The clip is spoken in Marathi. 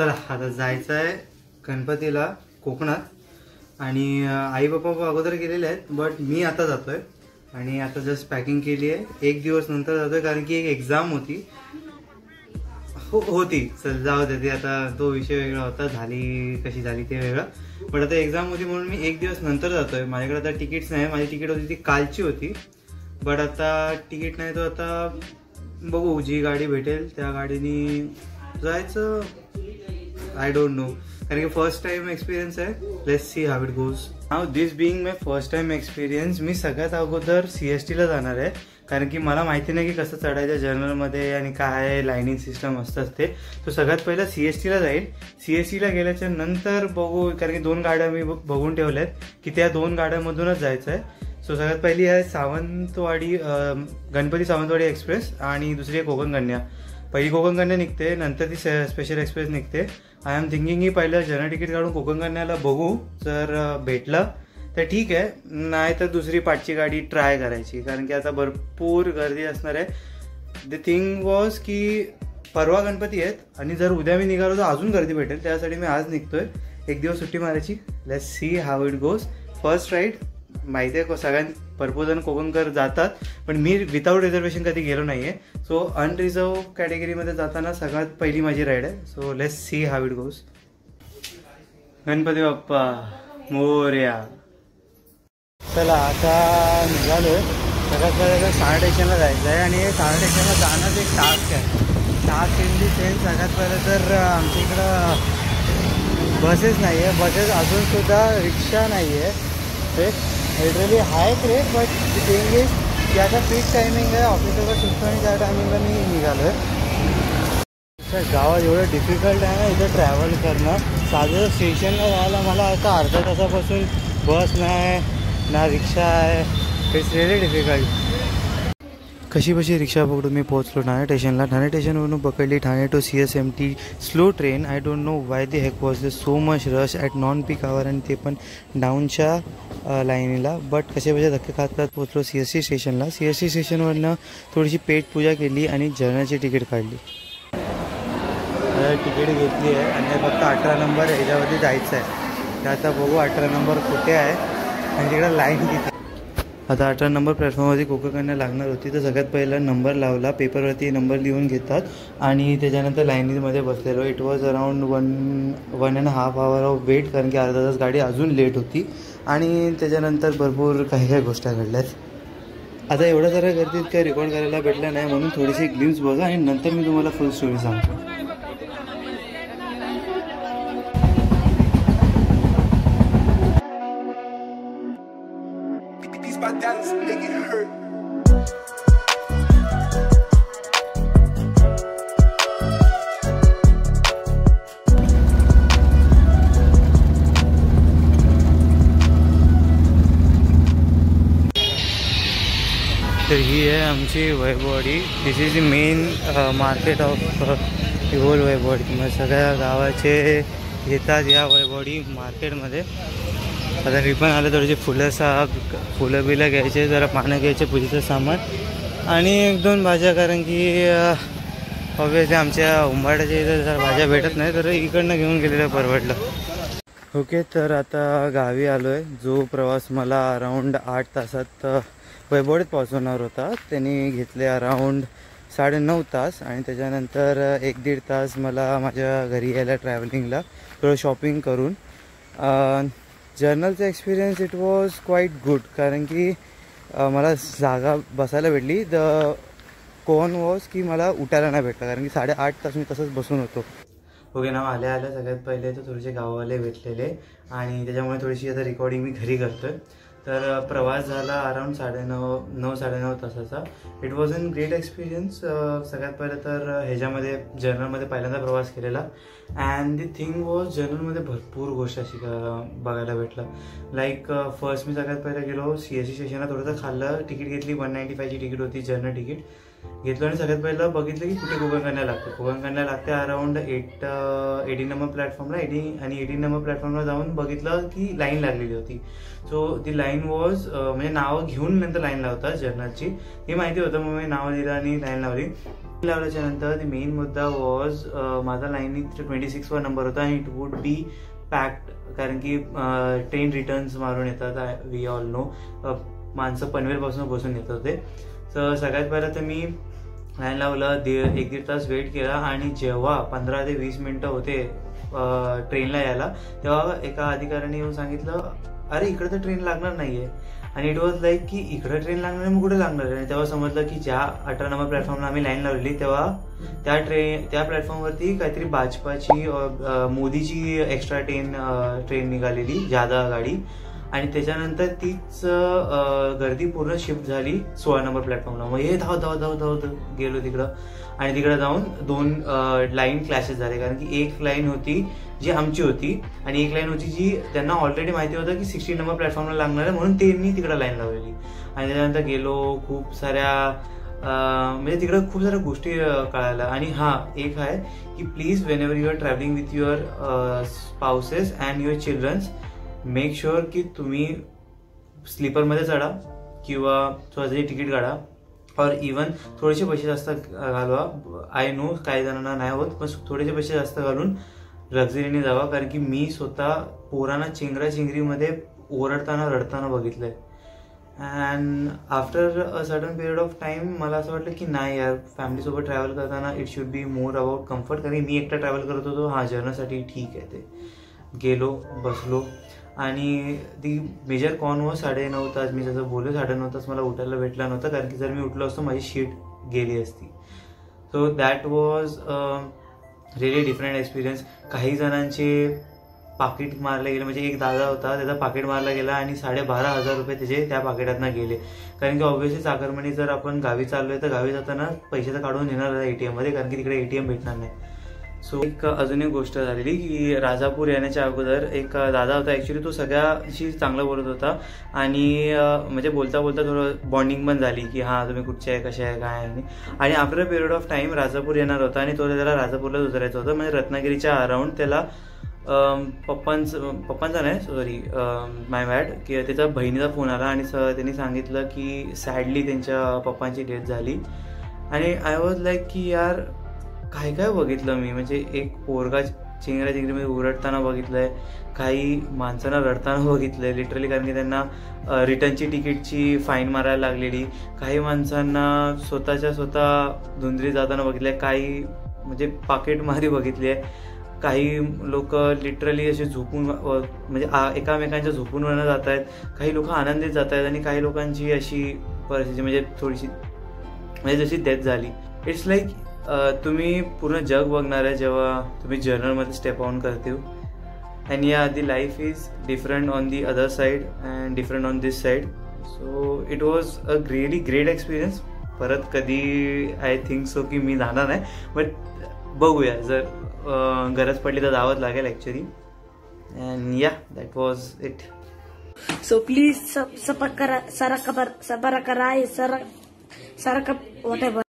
चला आता जायचं आहे गणपतीला कोकणात आणि आई बाप्पा अगोदर गेलेले आहेत बट मी आता जातोय आणि आता जस्ट पॅकिंग केली आहे. 1 दिवस नंतर जातोय कारण की एक एक्झाम होती चल जाऊ दे, ते आता तो विषय वेगळा होता, झाली कशी झाली ते वेगळं. पण आता एक्झाम होती म्हणून मी 1 दिवस नंतर जातोय. माझ्याकडे आता तिकीट्स नाही, माझी तिकीट होती ती कालची होती बट आता तिकीट नाही, तो आता बघू जी गाडी भेटेल त्या गाडीने जायचं. आय डोंट नो कारण की फर्स्ट टाइम एक्सपिरियन्स आहे. Let's see how it goes. Now this being my first time experience, मी सगळ्यात अगोदर CSTला जाणार आहे कारण की मला माहिती नाही की कसं चढायचं जर्नलमध्ये आणि काय लाईनिंग सिस्टम असतं ते. तो सगळ्यात पहिला CSTला जाईल. CSTला गेल्याच्या नंतर बघू कारण की 2 गाड्या मी बघून ठेवल्या आहेत की त्या 2 गाड्यामधूनच जायचं आहे. सो सगळ्यात पहिली आहे सावंतवाडी गणपती सावंतवाडी एक्सप्रेस आणि दुसरी आहे कोकण कन्या. पहिली कोकण कन्या निघते, नंतर ती स्पेशल एक्सप्रेस निघते. आय एम थिंकिंग की पहिलं जनरल तिकीट काढून कोकण कन्याला बघू, जर भेटलं तर ठीक आहे, नाही तर दुसरी पाठची गाडी ट्राय करायची कारण की आता भरपूर गर्दी असणार आहे. द थिंग वॉज की परवा गणपती आहेत आणि जर उद्या मी निघालो तर अजून गर्दी भेटेल, त्यासाठी मी आज निघतोय. 1 दिवस सुट्टी मारायची. Let's see how it goes. First ride माहिती आहे भरपूर जण कोकणकर जातात पण मी विदाऊट रिझर्वेशन कधी गेलो नाही आहे. सो अनरिझर्व कॅटेगरीमध्ये जाताना सगळ्यात पहिली माझी राईड आहे. So let's see how it goes. Ganpati Bappa Morya. चला आता निघालोय. सगळ्यात पहिलं साणा स्टेशनला जायचं आहे आणि साणा स्टेशनला जाणंच एक टास्क आहे. टास्क इन दी सेन्स सगळ्यात पहिलं तर आमच्या इकडं बसेस नाही आहे, बसेस अजूनसुद्धा रिक्षा नाही आहे. ते लिटरली आहेत रे बट थिंग इज की आता पीक टायमिंग आहे, ऑफिसला सुटतो आणि त्या टायमिंगला मी निघालो आहे. गावात एवढं डिफिकल्ट आहे ना इथं ट्रॅव्हल करणं. साधं स्टेशनला जायला मला आता अर्ध्या तासापासून बस नाही ना रिक्षा आहे. It's really difficult. कशी रिक्षा पकडून मी पोहोचलो ठाणे स्टेशनला. ठाणे स्टेशनवरून पकडली Thane to CSMT slow train. I don't know why the heck was the so much rush at non peak hour आणि ते पण डाऊनच्या लाईनीला. बट कसे धक्के खात पोहोचलो CST स्टेशनला. CST स्टेशनवरनं थोडीशी पेट पूजा केली आणि जर्नलची तिकीट काढली. तिकीट घेतली आहे आणि फक्त 18 नंबर ह्याच्यावरती जायचं आहे. तर आता बघू 18 नंबर कुठे आहे आणि तिकडे लाईन किती. आता 18 नंबर प्लॅटफॉर्मवरती कोकण कन्या लागणार होती तर सगळ्यात पहिला नंबर लावला. पेपरवरती नंबर लिहून घेतात आणि त्याच्यानंतर लाईनीमध्ये बसलेलो. It was around 1.5 hour of wait कारण की अर्धा तास गाडी अजून लेट होती आणि त्याच्यानंतर भरपूर काही गोष्टी घडल्यात. आता एवढं जरा गर्दीत काही रेकॉर्ड करायला भेटलं नाही म्हणून थोडीशी ग्लिम्स बघा आणि नंतर मी तुम्हाला फुल स्टोरी सांगतो. तर ही आहे आमची Vaibhavwadi. This is the main market of whole Vaibhavwadi. मग सगळ्या गावाचे येतात या वैभववाडी मार्केटमध्ये. आता मी पण आलं थोडीशी फुलं बिलं घ्यायचे, जरा पानं घ्यायचे, पूजेचं सामान आणि 1-2 भाज्या कारण की ऑब्वियसली आमच्या उंबाड्याच्या इथं जर भाज्या भेटत नाही तर इकडनं घेऊन गेलेलं परवडलं. ओके तर आता गावी आलो आहे. जो प्रवास मला अराऊंड 8 तासात वैभववाडीत पोहोचवणार होता त्यांनी घेतले अराऊंड 9.5 तास आणि त्याच्यानंतर 1-1.5 तास मला माझ्या घरी यायला ट्रॅव्हलिंगला थोडं शॉपिंग करून. जर्नलचा experience it was quite good कारण की मला जागा बसायला भेटली. द कोण वॉज की मला उठायला नाही भेटलं कारण की 8.5 तास मी तसंच बसून होतो. ओके ना आल्या सगळ्यात पहिले तर थोडेसे गाववाले भेटलेले आणि त्याच्यामुळे थोडीशी आता रेकॉर्डिंग मी घरी करतो आहे. तर प्रवास झाला अराऊंड 9-9.5 तासाचा. It was an great experience. सगळ्यात पहिलं तर ह्याच्यामध्ये जर्नलमध्ये पहिल्यांदा प्रवास केलेला अँड दी थिंग वॉज जर्नलमध्ये भरपूर गोष्टी अशी बघायला भेटलं. लाईक फर्स्ट मी सगळ्यात पहिलं गेलो CST स्टेशनला, थोडंसं खाल्लं, तिकीट घेतली. 195ची तिकीट होती जर्नल तिकीट. घेतलो आणि सगळ्यात पहिलं बघितलं की कुठे कोकण कन्या लागतं. कोकण कन्या लागते अराउंड 18 नंबर प्लॅटफॉर्मला. 18 नंबर प्लॅटफॉर्मला जाऊन बघितलं की लाईन लागलेली होती. सो ती लाईन वॉज म्हणजे नावं घेऊन नंतर लाईन लावतात जर्नलची, हे माहिती होतं. मग मी नावं दिलं आणि लाईन लावल्याच्या नंतर ती मेन मुद्दा वॉज माझा लाईन 26 वा नंबर होता आणि इट वुड बी पॅक्ड, कारण की ट्रेन रिटर्न्स मारून येतात. वी ऑल नो माणसं पनवेलपासून बसून येत होते. तर सगळ्यात पहिलं तर मी लाईन लावलं, 1-1.5 तास वेट केला आणि जेव्हा 15 ते 20 मिनिटं होते ट्रेनला यायला, तेव्हा एका अधिकाऱ्याने येऊन सांगितलं अरे इकडे तर ट्रेन लागणार नाहीये. आणि इट वॉज लाईक की इकडे ट्रेन लागणार मग कुठे लागणार आहे. आणि तेव्हा समजलं की ज्या 18 नंबर प्लॅटफॉर्मला आम्ही लाईन लावलेली तेव्हा त्या प्लॅटफॉर्मवरती काहीतरी भाजपाची मोदीची एक्स्ट्रा ट्रेन निघालेली, जादा गाडी. आणि त्याच्यानंतर तीच गर्दी पूर्ण शिफ्ट झाली 16 नंबर प्लॅटफॉर्मला. मग हे धाव गेलो तिकडं आणि तिकडे जाऊन 2 लाईन क्लॅशेस झाले, कारण की एक लाईन होती जी आमची होती आणि एक लाईन होती जी त्यांना ऑलरेडी माहिती होतं की 16 नंबर प्लॅटफॉर्मला लागणार आहे, म्हणून त्यांनी तिकडे लाईन लावलेली. आणि त्याच्यानंतर गेलो, खूप साऱ्या म्हणजे तिकडं खूप साऱ्या गोष्टी कळायला. आणि हा एक आहे की please whenever you are travelling with your spouses and your childrens, make sure की तुम्ही स्लीपरमध्ये चढा किंवा स्वतःची तिकीट काढा, और इवन थोडेसे पैसे जास्त घालवा. आय नो काही जणांना नाही होत, पण थोडेसे पैसे जास्त घालून लक्झरीने जावा, कारण की मी स्वतः पोरांना चिंगरीमध्ये ओरडताना रडताना बघितलंय. And after a certain period of time मला असं वाटलं की नाही यार, फॅमिलीसोबत ट्रॅव्हल करताना it should be more about comfort. कारण मी एकटा ट्रॅव्हल करत होतो, हा जर्नसाठी ठीक आहे. ते गेलो, बसलो आणि ती मेजर कॉन व 9.5 तास, मी जसं बोललो 9.5 तास मला उठायला भेटला नव्हता, कारण की जर मी उठलो असतो माझी शीट गेली असती. So that was really different experience. काही जणांचे पाकिट मारले गेले, म्हणजे एक दादा होता त्याचा पाकिट मारला गेला आणि 12,500 रुपये त्याचे त्या पाकिटातनं गेले. कारण की ऑब्व्हियसली चाकरमानी जर आपण गावी चाललोय तर गावी जाताना पैसे तर काढून येणार ATM मध्ये, कारण की तिकडे ATM भेटणार नाही. सो एक अजून एक गोष्ट झालेली की राजापूर येण्याच्या अगोदर एक दादा होता, ऍक्च्युली तो सगळ्याशी चांगला बोलत होता आणि म्हणजे बोलता बोलता थोडं बॉन्डिंग पण झाली की हा तुम्ही कुठचे आहे, कसे आहे, काय आहे. आणि after a period of time Rajapur येणार होता आणि त्याला राजापूरलाच उतरायचं होतं, म्हणजे रत्नागिरीच्या अराउंड. त्याला पप्पांचा नाही, सॉरी माय बॅड, की त्याच्या बहिणीचा फोन आला आणि त्यांनी सांगितलं की सॅडली त्यांच्या पप्पांची डेथ झाली. आणि आय वॉज लाईक की यार काय काय बघितलं मी, म्हणजे एक पोरगा चिंगरीमध्ये उरडताना बघितलंय, काही माणसांना रडताना बघितलंय लिटरली, कारण की त्यांना रिटर्नची तिकीटची फाईन मारायला लागलेली. काही माणसांना स्वतः धुंदरी जाताना बघितलंय, काही म्हणजे पाकिटमारी बघितली आहे. काही लोक लिटरली असे झोपून म्हणजे एकामेकांच्या झोपून जात आहेत, काही लोक आनंदित जात आहेत आणि काही लोकांची अशी परिस्थिती म्हणजे थोडीशी म्हणजे जशी डेथ झाली. इट्स लाईक तुम्ही पूर्ण जग बघणार आहे जेव्हा तुम्ही जर्नलमध्ये स्टेप ऑन करते. अँड या the life is different on the other side and different on this side. So it was a really great experience. परत कधी आय थिंक सो की मी जाणार नाही, बट बघूया, जर गरज पडली तर जावंच लागेल ॲक्च्युली. अँड या that was it. So please support करा, सारा खबर सबरा करा, सारा वॉट एव्हर.